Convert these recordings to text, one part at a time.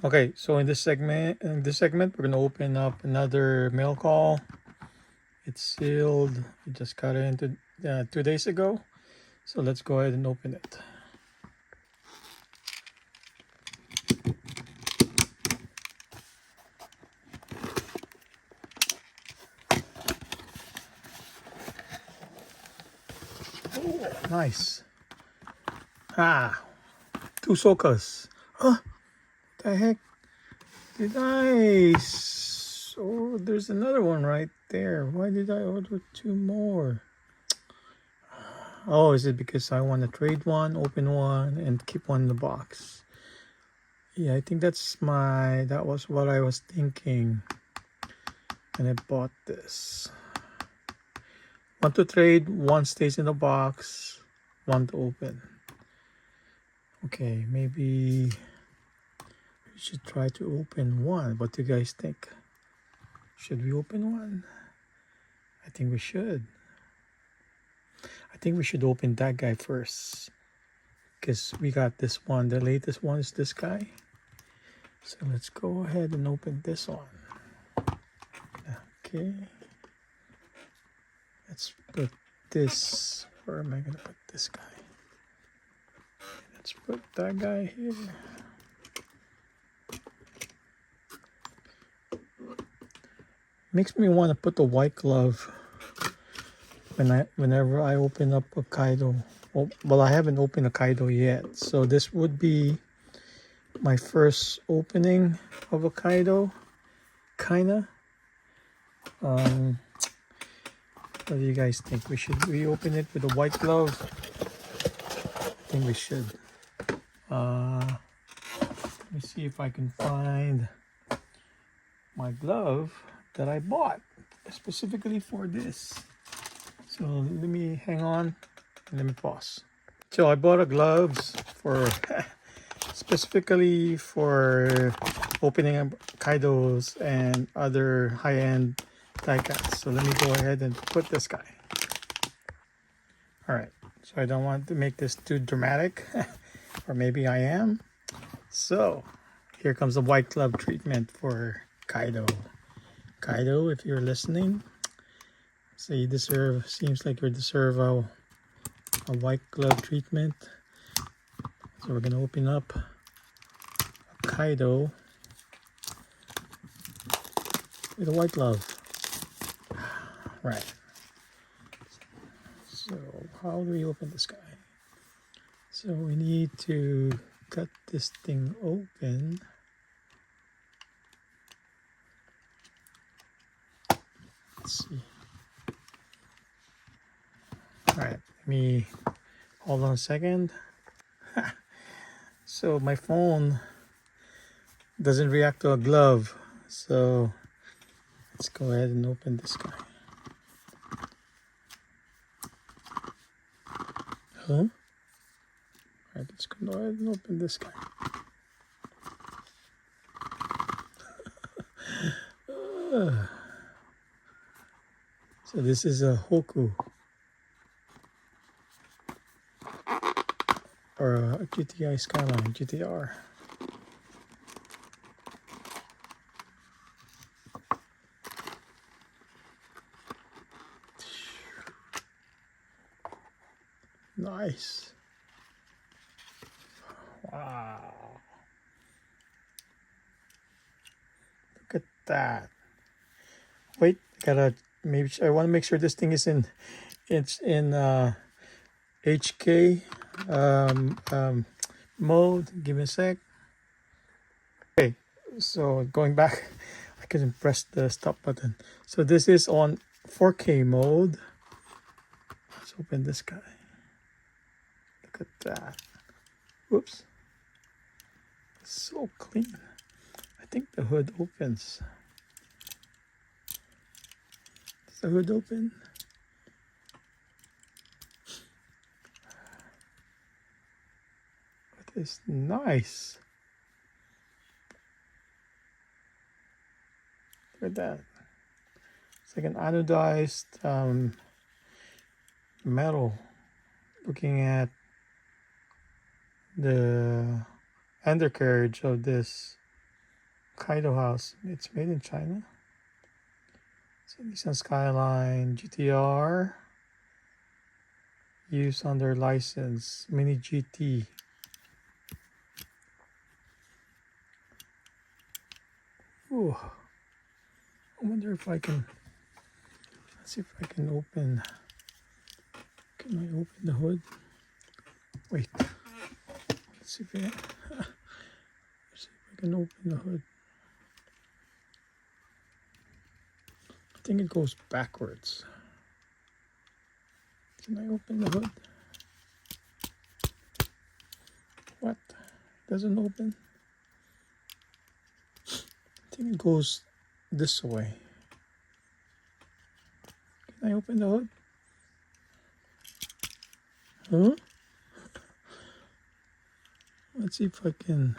Okay, so in this segment, we're gonna open up another mail call. It's sealed. We just got it into 2 days ago. So let's go ahead and open it. Oh, nice. Ah, two sokas. Huh? The heck? Oh, there's another one right there. Why did I order two more? Oh, is it because I want to trade one, open one, and keep one in the box? Yeah, I think that was what I was thinking. And I bought this. One to trade, one stays in the box, one to open. Okay, maybe we should try to open one. What do you guys think? Should we open one? I think we should. I think we should open that guy first. Because we got this one. The latest one is this guy. So let's go ahead and open this one. Okay. Let's put this. Where am I going to put this guy? Let's put that guy here. Makes me want to put the white glove whenever I open up a Kaido. Well, I haven't opened a Kaido yet, so this would be my first opening of a Kaido, kinda. What do you guys think? Should we open it with a white glove? I think we should. Let me see if I can find my glove that I bought specifically for this. So let me hang on and let me pause. So I bought a gloves for specifically for opening up Kaidos and other high-end diecast. So let me go ahead and put this guy. All right. So I don't want to make this too dramatic, or maybe I am. So here comes the white glove treatment for Kaido. Kaido, if you're listening, so you deserve. Seems like you deserve a white glove treatment. So we're gonna open up a Kaido with a white glove. Right. So how do we open this guy? So we need to cut this thing open. Let's see. All right, let me hold on a second. So my phone doesn't react to a glove. So let's go ahead and open this guy. Huh? All right, let's go ahead and open this guy. So this is a Hoku or a GTI Skyline GTR. Nice. Wow. Look at that. Wait, I want to make sure this thing is in HK mode. Give me a sec. Okay, so going back, I couldn't press the stop button. So this is on 4K mode. Let's open this guy. Look at that. Whoops. It's so clean. I think the hood opens. Does the hood open? It is nice. Look at that. It's like an anodized metal. Looking at the undercarriage of this Kaido House. It's made in China. It's a Nissan Skyline GTR. Used under license. Mini GT. Ooh. I wonder if I can. Let's see if I can open. Can I open the hood? Wait. Let's see if I can open the hood. I think it goes backwards. Can I open the hood? What? Doesn't open? I think it goes this way. Can I open the hood? Huh? Let's see if I can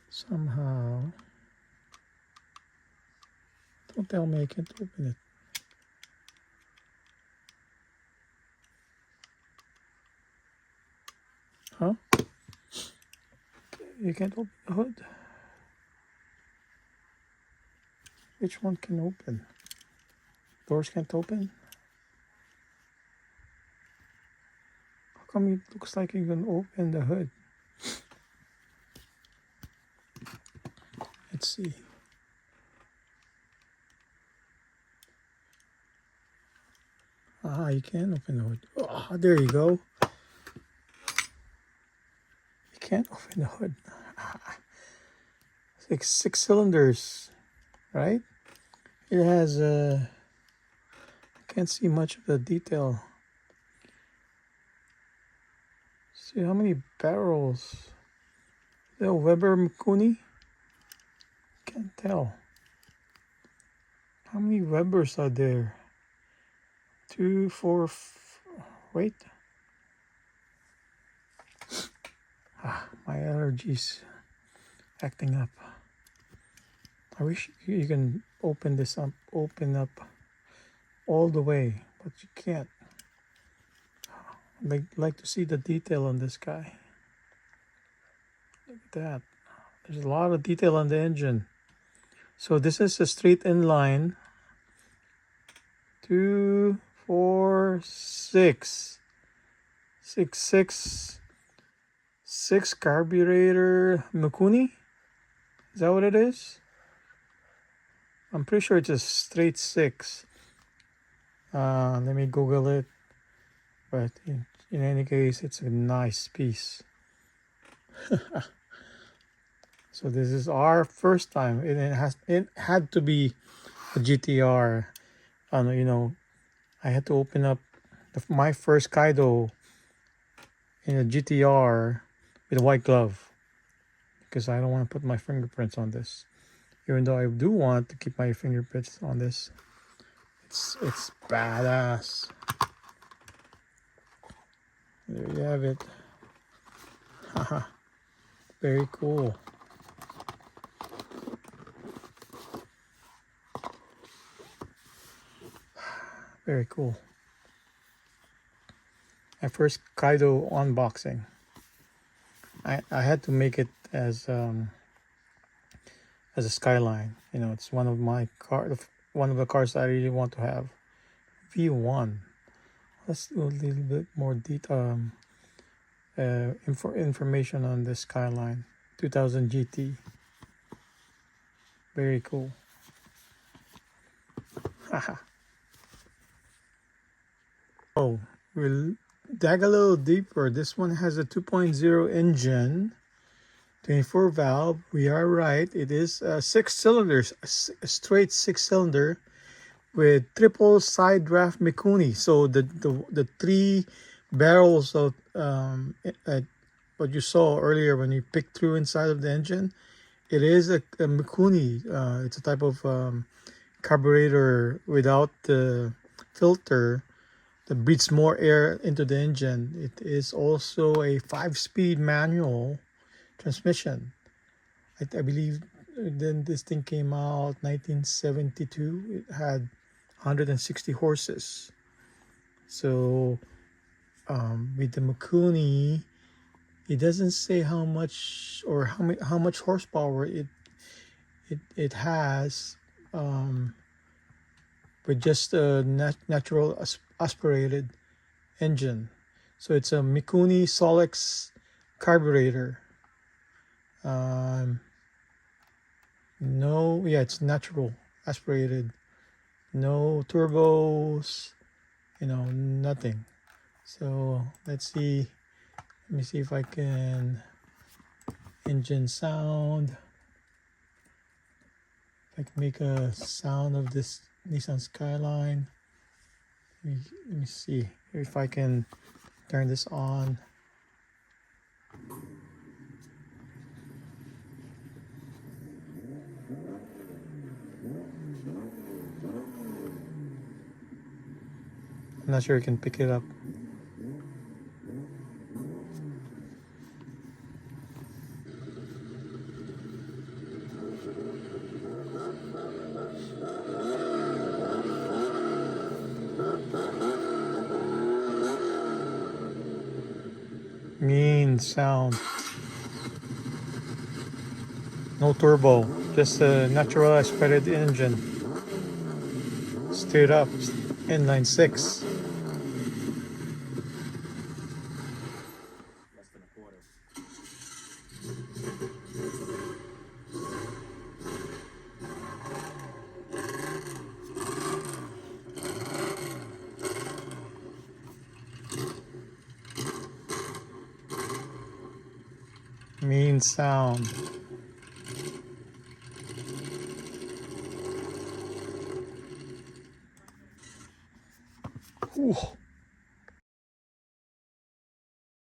somehow. Don't tell me I can't open it. Huh? You can't open the hood? Which one can open? Doors can't open? How come it looks like you can open the hood? Let's see. Ah, you can open the hood. Oh, there you go. You can't open the hood. It's like 6 cylinders, right? It has I can't see much of the detail. See how many barrels? The Weber Mikuni? Can't tell. How many Webers are there? 2, 4, wait. My allergies acting up. I wish you can open this up, open up all the way, but you can't. I'd like to see the detail on this guy. Look at that. There's a lot of detail on the engine. So this is a straight inline. 2, 4, 6. 6 carburetor Mikuni. Is that what it is? I'm pretty sure it's a straight 6. Let me Google it. But in any case, it's a nice piece. So this is our first time. It had to be a GTR. You know, I had to open up my first Kaido in a GTR with a white glove because I don't want to put my fingerprints on this. Even though I do want to keep my fingerprints on this. It's badass. There you have it. Haha. Very cool. Very cool. My first Kaido unboxing. I had to make it as a Skyline. You know, it's one of the cars I really want to have. V1. Let's do a little bit more detail. Information on this Skyline 2000 GT. Very cool. Haha. Oh, we'll dig a little deeper. This one has a 2.0 engine, 24 valve. We are right. It is 6 cylinders, a straight 6 cylinder with triple side draft Mikuni. So the 3 barrels of what you saw earlier when you picked through inside of the engine, it is a Mikuni. It's a type of carburetor without the filter that breathes more air into the engine. It is also a 5-speed manual transmission. I believe then this thing came out 1972. It had 160 horses. So with the Mikuni, it doesn't say how much or how much horsepower it it has with just a natural aspirated engine. So it's a Mikuni Solex carburetor. No, yeah, it's natural aspirated. No turbos, nothing. So let's see. Let me see if I can engine sound. If I can make a sound of this Nissan Skyline. Let me see if I can turn this on. I'm not sure I can pick it up. Mean sound. No turbo, just a natural aspirated engine. Straight up, inline 6. Mean sound. Ooh.